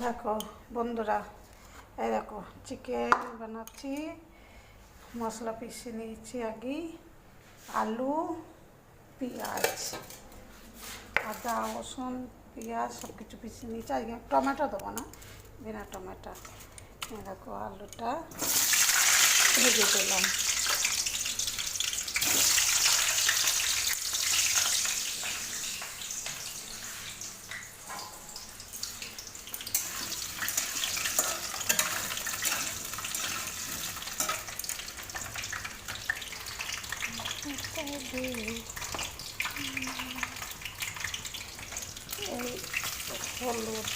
দেখো বন্ধুরা, এই দেখো চিকেন বানাচ্ছি। মশলা পিষে নিয়েছি আগে, আলু, পেঁয়াজ, আদা রসুন পেঁয়াজ সব কিছু পিষে নিয়েছি। আজকে টমেটো দেবো না, বিনা টমেটো। এই দেখো আলুটা ভেজে দিলাম। এই হলুদ,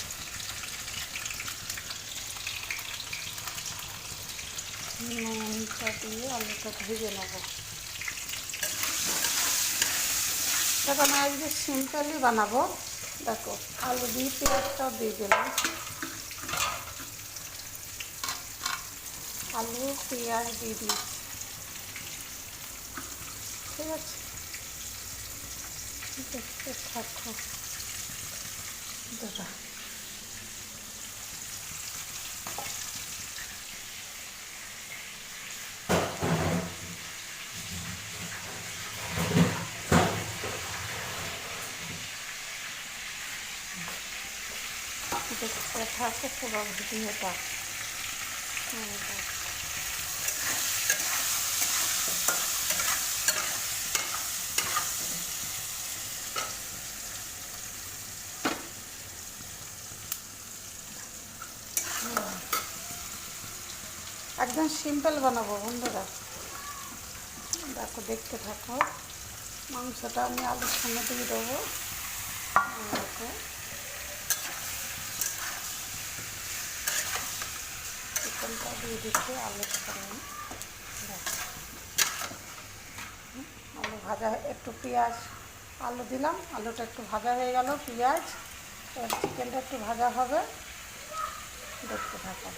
নুনটা দিয়ে আলুটা ভেজে নেবো। দেখো আমি আজকে সিম্পলই বানাবো। দেখো আলু দিয়ে পেঁয়াজটাও দিয়ে দিলাম। আলু পেঁয়াজ দিয়ে দিয়েছি, ঠিক আছে। দেখতে থাকো দাদা। দেখতে থাকো পুরো ভিডিওটা। একদম সিম্পল বানাবো বন্ধুরা, দেখো দেখতে থাকো। মাংসটা আমি আলুর সঙ্গে দিয়ে দেবো। দেখো চিকেনটা দিয়ে দিচ্ছি আলুর সঙ্গে। দেখো আলু ভাজা, একটু পেঁয়াজ আলু দিলাম, আলুটা একটু ভাজা হয়ে গেল, পেঁয়াজ এবার চিকেনটা একটু ভাজা হবে, দেখতে থাকো।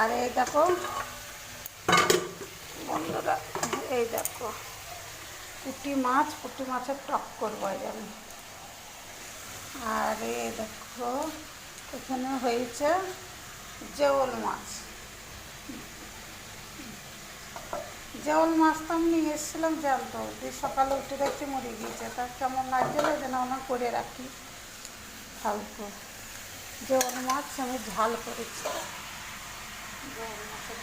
আর এই দেখো বন্ধুরা, এই দেখো পুঁটি মাছের টক করবো আমি। আর এই দেখো এখানে হয়েছে জেওল মাছ। জেওল মাছ তো আমি নিয়ে এসেছিলাম জ্যান্ত, দিয়ে সকালে উঠে দেখছি মরে গিয়েছে। তার কেমন লাগছিল যেন ওনা করে রাখি ফালতু। জেওল মাছ আমি ঝাল করেছি। জেওল মাছের